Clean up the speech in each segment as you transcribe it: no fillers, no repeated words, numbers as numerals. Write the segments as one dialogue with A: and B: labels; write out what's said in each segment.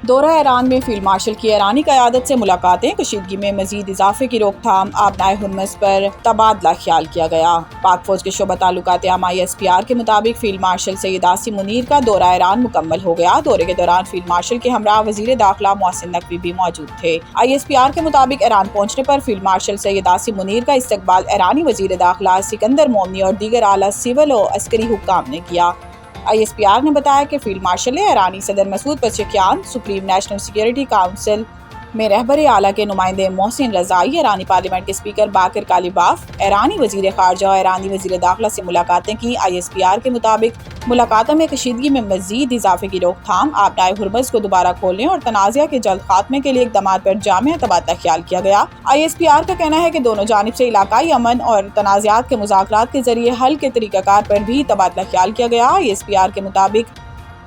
A: दौरा ईरान में field marshal की ईरानी क़यादत से मुलाकातें, कशीदगी में मजीद इजाफे की रोकथाम, आबनाए हुर्मुज़ पर तबादला ख्याल किया गया। पाक फौज के शोबा ताल्लुकात आमा ISPR के मुताबिक फील्ड मार्शल सैयद आसिम मुनीर का दौरा ईरान मुकम्मल हो गया। दौरे के दौरान फील्ड मार्शल के हमरा वज़ीर दाखिला मोहसिन नकवी भी मौजूद थे। ISPR के मुताबिक ईरान पहुँचने पर फील्ड मार्शल सैयद आसिम मुनीर का इस्तकबाल ईरानी वज़ीर दाखिला सिकंदर मोमनी और दीगर आला सिविल और अस्करी हुक्काम ने किया। ISPR ने बताया कि फील्ड मार्शल ने ईरानी सदर Masoud Pezeshkian, supreme national security council में रहबर आला के नुमाइंदे मोहसिन रज़ाई, ईरानी पार्लियामेंट के स्पीकर बाकिर कालिबाफ, ईरानी वज़ीर ख़ारजा और ईरानी वज़ीर दाखिला से मुलाकातें की। ISPR के मुताबिक मुलाकातों में कशीदगी में मजीद इजाफे की रोकथाम, आबनाए हुर्मुज़ को दोबारा खोलने और तनाज़ा के जल्द खात्मे के लिए इक़दामात पर जामिया तबादला ख्याल किया गया। ISPR का कहना है कि दोनों जानिब से इलाकाई अमन और तनाज़ात के मुज़ाकरात के जरिए हल के तरीक़ाकार पर भी तबादला ख्याल किया गया। ISPR के मुताबिक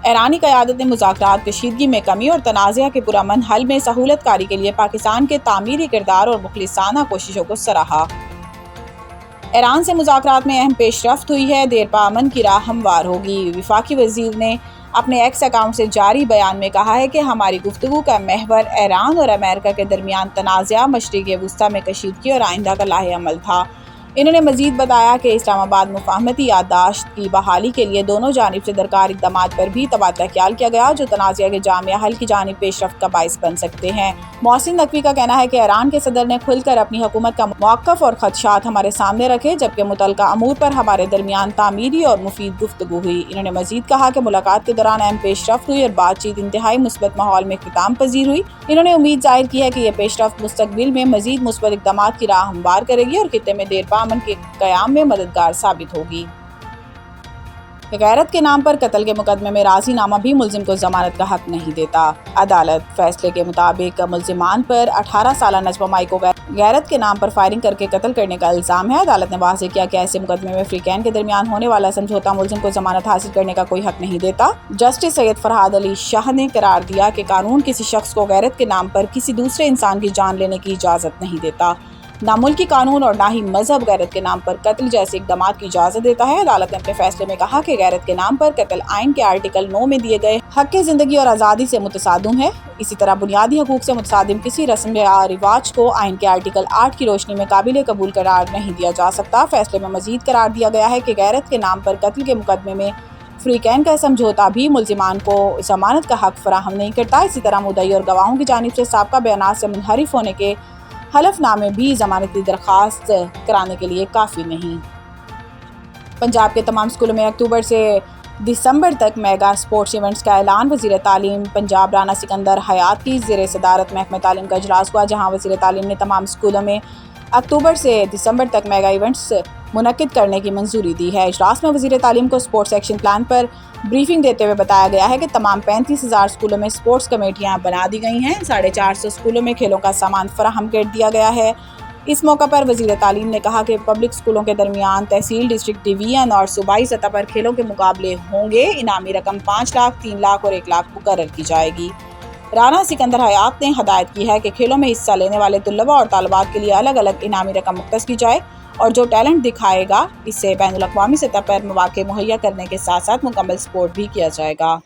A: ईरानी क़यादत ने मुज़ाकरात, कशीदगी में कमी और तनाज़ा के पुरअमन हल में सहूलत कारी के लिए पाकिस्तान के तामीरी किरदार और मुखलिसाना कोशिशों को सराहा। ईरान से मुज़ाकरात में अहम पेशरफ्त हुई है, देरपा अमन की राह हमवार होगी। वफाकी वज़ीर ने अपने एक्स अकाउंट से जारी बयान में कहा है कि हमारी गुफ्तगू का महवर ईरान और अमेरिका के दरमियान तनाज़ा, मशरिक़ वुस्ता में कशीदगी और आइंदा का लाहे अमल था। इन्होंने मजीद बताया कि इस्लामाबाद मुफाहमती याददाश्त की बहाली के लिए दोनों जानिब से दरकार इक़दामात पर भी तबादला ख्याल किया गया, जो तनाज़ा के जामिया हल की जानिब पेशरफ्त का बाइस बन सकते हैं। मोहसिन नकवी का कहना है कि ईरान के सदर ने खुलकर अपनी हुकूमत का मौक़िफ़ और ख़दशात हमारे सामने रखे, जबकि मुतल्लिक़ा अमूर पर हमारे दरमियान तामीरी और मुफीद गुफ्तगू हुई। इन्होंने मजीद कहा कि मुलाकात के दौरान अहम पेशरफ्त हुई और बातचीत इंतहाई मुस्बत माहौल में इख्तिताम पजीर हुई। इन्होंने उम्मीद जाहिर की है कि यह पेशरफ्त मुस्तक़बिल में मजीद मुस्बत इक़दामात की राह हमवार करेगी और खित्ते में देरपा अमन के क़याम में मददगार साबित होगी। गैरत के नाम पर कत्ल के मुकदमे में राज़ीनामा भी मुल्जिम को जमानत का हक नहीं देता। अदालत फैसले के मुताबिक मुल्जिमान पर 18 साला नजमा माई को गैरत के नाम पर फायरिंग करके कत्ल करने का इल्ज़ाम है। अदालत ने वाज़ेह किया कि ऐसे मुकदमे में फ्रीकैन के दरमियान होने वाला समझौता मुल्जिम को जमानत हासिल करने का कोई हक नहीं देता। जस्टिस सैयद फरहाद अली शाह ने करार दिया कि कानून किसी शख्स को गैरत के नाम पर किसी दूसरे इंसान की जान लेने की इजाज़त नहीं देता। ना मुल्की कानून और ना ही मजहब गैरत के नाम पर कत्ल जैसे इक़दामात की इजाज़त देता है। अदालत ने अपने फैसले में कहा कि गैरत के नाम पर कत्ल आइन के आर्टिकल 9 में दिए गए हक़ ज़िंदगी और आज़ादी से मुतसादिम है। इसी तरह बुनियादी हकूक़ से मुतसादिम किसी रस्म या रिवाज को आइन के आर्टिकल 8 की रोशनी में काबिल कबूल करार नहीं दिया जा सकता। फैसले में मजीद करार दिया गया है कि गैरत के नाम पर कत्ल के मुकदमे में फ्रीकैन का समझौता भी मुल्जिमान को जमानत का हक फराहम नहीं करता। इसी तरह मुद्दई और गवाहों की जानिब से साबका बयानात से मुनहरिफ होने के हलफनामे भी जमानत की दरख्वास्त कराने के लिए काफ़ी नहीं। पंजाब के तमाम स्कूलों में अक्टूबर से दिसंबर तक मेगा स्पोर्ट्स इवेंट्स का ऐलान। वज़ीर तालीम पंजाब राना सिकंदर हयात की ज़ेर सदारत महकमा तालीम का इजलास हुआ, जहाँ वज़ीर तालीम ने तमाम स्कूलों में अक्टूबर से दिसंबर तक मेगा इवेंट्स मुनक्किद करने की मंजूरी दी है। इजलास में वज़ीर तालीम को स्पोर्ट्स एक्शन प्लान पर ब्रीफिंग देते हुए बताया गया है कि तमाम 35,000 स्कूलों में स्पोर्ट्स कमेटियां बना दी गई हैं। 450 स्कूलों में खेलों का सामान फराहम कर दिया गया है। इस मौका पर वज़ीर तालीम ने कहा कि पब्लिक स्कूलों के दरमियान तहसील, डिस्ट्रिक्ट, डिवीजन और सूबाई सतह पर खेलों के मुकाबले होंगे। इनामी रकम 5 लाख, 3 लाख और 1 लाख मुकर्रर की जाएगी। राना सिकंदर हयात ने हदायत की है कि खेलों में हिस्सा लेने वाले तुल्लबा और तालिबात के लिए अलग अलग इनामी रकम मुख्तस की जाए और जो टैलेंट दिखाएगा इससे बैनुल अक़वामी सतह पर मौक़े मुहैया करने के साथ साथ मुकम्मल सपोर्ट भी किया जाएगा।